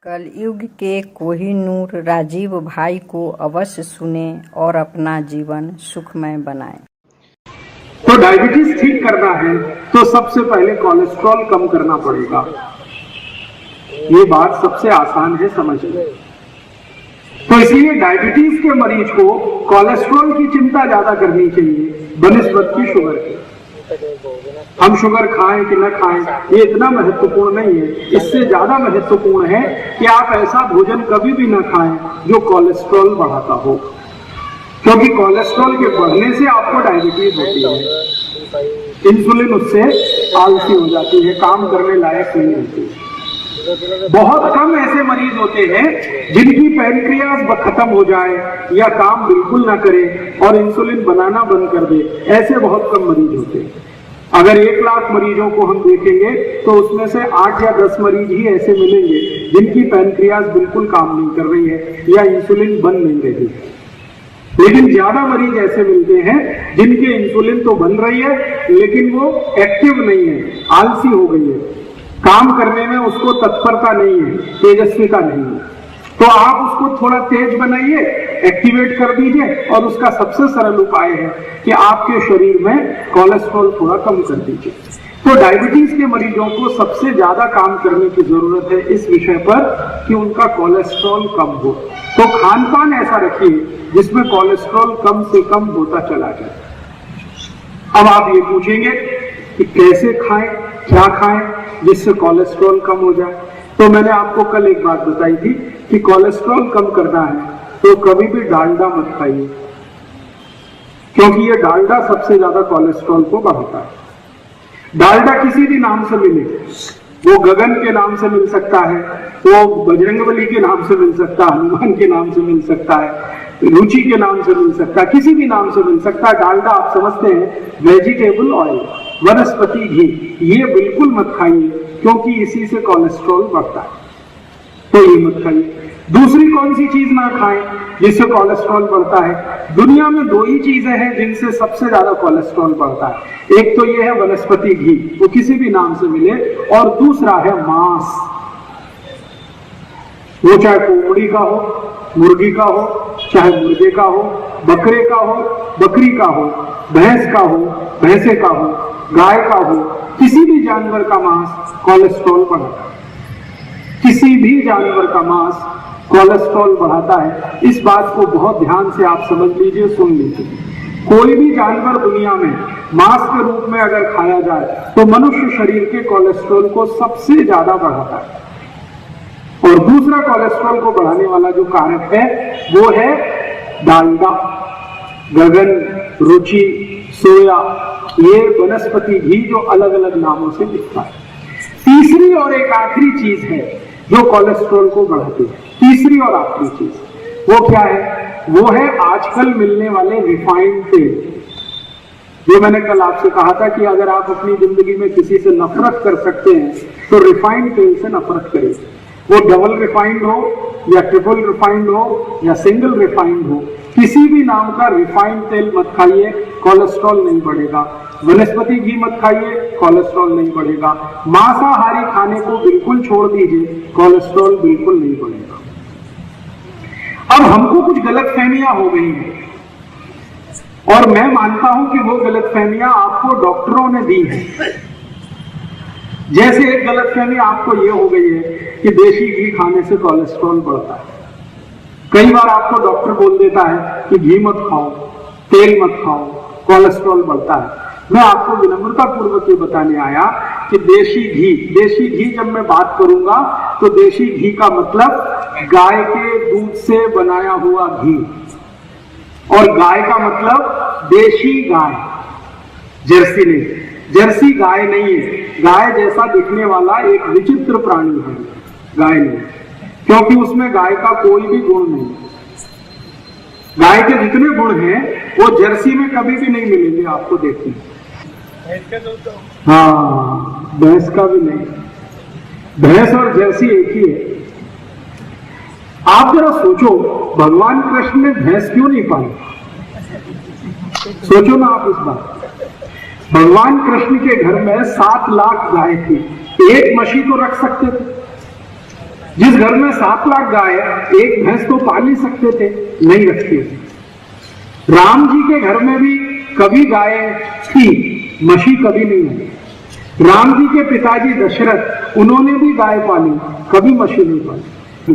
कलयुग के कोहिनूर राजीव भाई को अवश्य सुनें और अपना जीवन सुखमय बनाएं। तो डायबिटीज ठीक करना है तो सबसे पहले कोलेस्ट्रॉल कम करना पड़ेगा। ये बात सबसे आसान है समझना। तो इसलिए डायबिटीज के मरीज को कोलेस्ट्रॉल की चिंता ज्यादा करनी चाहिए बनिस्बत की शुगर की। हम शुगर खाएं कि न खाएं ये इतना महत्वपूर्ण नहीं है। इससे ज्यादा महत्वपूर्ण है कि आप ऐसा भोजन कभी भी न खाएं जो कोलेस्ट्रॉल बढ़ाता हो, क्योंकि कोलेस्ट्रॉल के बढ़ने से आपको डायबिटीज होती है। इंसुलिन उससे आलसी हो जाती है, काम करने लायक नहीं रहती। बहुत कम ऐसे मरीज होते हैं जिनकी पैनक्रियाज खत्म हो जाए या काम बिल्कुल ना करे और इंसुलिन बनाना बंद कर दे। ऐसे बहुत कम मरीज होते हैं। अगर 1 लाख मरीजों को हम देखेंगे तो उसमें से 8 या 10 मरीज ही ऐसे मिलेंगे जिनकी पैनक्रियाज बिल्कुल काम नहीं कर रही है या इंसुलिन बन नहीं रही है। लेकिन ज्यादा मरीज ऐसे मिलते हैं जिनके इंसुलिन तो बन रही है लेकिन वो एक्टिव नहीं है, आलसी हो गई है, काम करने में उसको तत्परता नहीं है, तेजस्विता नहीं है। तो आप उसको थोड़ा तेज बनाइए, एक्टिवेट कर दीजिए और उसका सबसे सरल उपाय है कि आपके शरीर में कोलेस्ट्रॉल थोड़ा कम कर दीजिए। तो डायबिटीज के मरीजों को सबसे ज्यादा काम करने की जरूरत है इस विषय पर कि उनका कोलेस्ट्रॉल कम हो। तो खान पान ऐसा रखिए जिसमें कोलेस्ट्रॉल कम से कम होता चला जाए। अब आप ये पूछेंगे कि कैसे खाएं, क्या खाएं जिससे कोलेस्ट्रॉल कम हो जाए। तो मैंने आपको कल एक बात बताई थी कि कोलेस्ट्रॉल कम करना है तो कभी भी डालडा मत खाइए, क्योंकि ये डालडा सबसे ज्यादा कोलेस्ट्रॉल को बढ़ाता है। डालडा किसी भी नाम से मिले, वो गगन के नाम से मिल सकता है, वो बजरंगबली के नाम से मिल सकता है, हनुमान के नाम से मिल सकता है, रुचि के नाम से मिल सकता है, किसी भी नाम से मिल सकता है। डालडा आप समझते हैं वेजिटेबल ऑयल, वनस्पति घी, ये बिल्कुल मत खाइए क्योंकि इसी से कोलेस्ट्रॉल बढ़ता है, तो ये मत खाइए। दूसरी कौन सी चीज ना खाएं जिससे कोलेस्ट्रॉल बढ़ता है? दुनिया में 2 ही चीजें हैं जिनसे सबसे ज्यादा कोलेस्ट्रॉल बढ़ता है। एक तो ये है वनस्पति घी, वो किसी भी नाम से मिले, और दूसरा है मांस, वो चाहे कोमड़ी का हो, मुर्गी का हो, चाहे मुर्गे का हो, बकरे का हो, बकरी का हो, भैंस का हो, भैंसे का हो, गाय का हो, किसी भी जानवर का मांस कोलेस्ट्रॉल बढ़ाता है। किसी भी जानवर का मांस कोलेस्ट्रॉल बढ़ाता है। इस बात को बहुत ध्यान से आप समझ लीजिए, सुन लीजिए। कोई भी जानवर दुनिया में मांस के रूप में अगर खाया जाए तो मनुष्य शरीर के कोलेस्ट्रॉल को सबसे ज्यादा बढ़ाता है। और दूसरा कोलेस्ट्रॉल को बढ़ाने वाला जो कारक है वो है डालडा, गगन, रुचि, सोया, ये वनस्पति घी जो अलग अलग नामों से दिखता है। तीसरी और एक आखिरी चीज है जो कोलेस्ट्रॉल को बढ़ाती है। तीसरी और आखिरी चीज वो क्या है? वो है आजकल मिलने वाले रिफाइंड तेल। जो मैंने कल आपसे कहा था कि अगर आप अपनी जिंदगी में किसी से नफरत कर सकते हैं तो रिफाइंड तेल से नफरत करिए। वो डबल रिफाइंड हो या ट्रिपल रिफाइंड हो या सिंगल रिफाइंड हो, किसी भी नाम का रिफाइंड तेल मत खाइए, कोलेस्ट्रॉल नहीं बढ़ेगा। वनस्पति घी मत खाइए, कोलेस्ट्रॉल नहीं बढ़ेगा। मांसाहारी खाने को बिल्कुल छोड़ दीजिए, कोलेस्ट्रॉल बिल्कुल नहीं बढ़ेगा। अब हमको कुछ गलतफहमियां हो गई हैं और मैं मानता हूं कि वो गलतफहमियां आपको डॉक्टरों ने दी हैं। जैसे एक गलतफहमी आपको ये हो गई है कि देशी घी खाने से कोलेस्ट्रॉल बढ़ता है। कई बार आपको डॉक्टर बोल देता है कि घी मत खाओ, तेल मत खाओ, कोलेस्ट्रॉल बढ़ता है। मैं आपको विनम्रता पूर्वक ये बताने आया कि देशी घी जब मैं बात करूंगा तो देशी घी का मतलब गाय के दूध से बनाया हुआ घी, और गाय का मतलब देशी गाय, जर्सी नहीं, जर्सी गाय नहीं है। गाय जैसा दिखने वाला एक विचित्र प्राणी है गाय नहीं, क्योंकि उसमें गाय का कोई भी गुण नहीं। गाय के जितने गुण हैं वो जर्सी में कभी भी नहीं मिलेंगे आपको देखने। हाँ, भैंस का भी नहीं। भैंस और जर्सी एक ही है। आप जरा सोचो, भगवान कृष्ण ने भैंस क्यों नहीं पाली? सोचो ना आप इस बात। भगवान कृष्ण के घर में 7 लाख गाय थी, एक मशी तो रख सकते थे। जिस घर में 7 लाख गाय, एक भैंस तो पाल ही सकते थे, नहीं रखते थे। राम जी के घर में भी कभी गाय थी, मशी कभी नहीं आई। राम जी के पिताजी दशरथ, उन्होंने भी गाय पाली, कभी मशी नहीं पाली।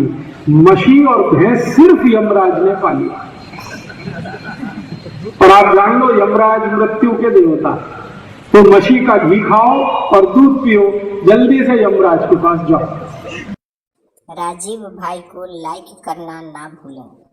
मशी और भैंस सिर्फ यमराज ने पाली। और आप जान लो, यमराज मृत्यु के देवता, तो मशी का घी खाओ और दूध पियो, जल्दी से यमराज के पास जाओ। राजीव भाई को लाइक करना ना भूलें।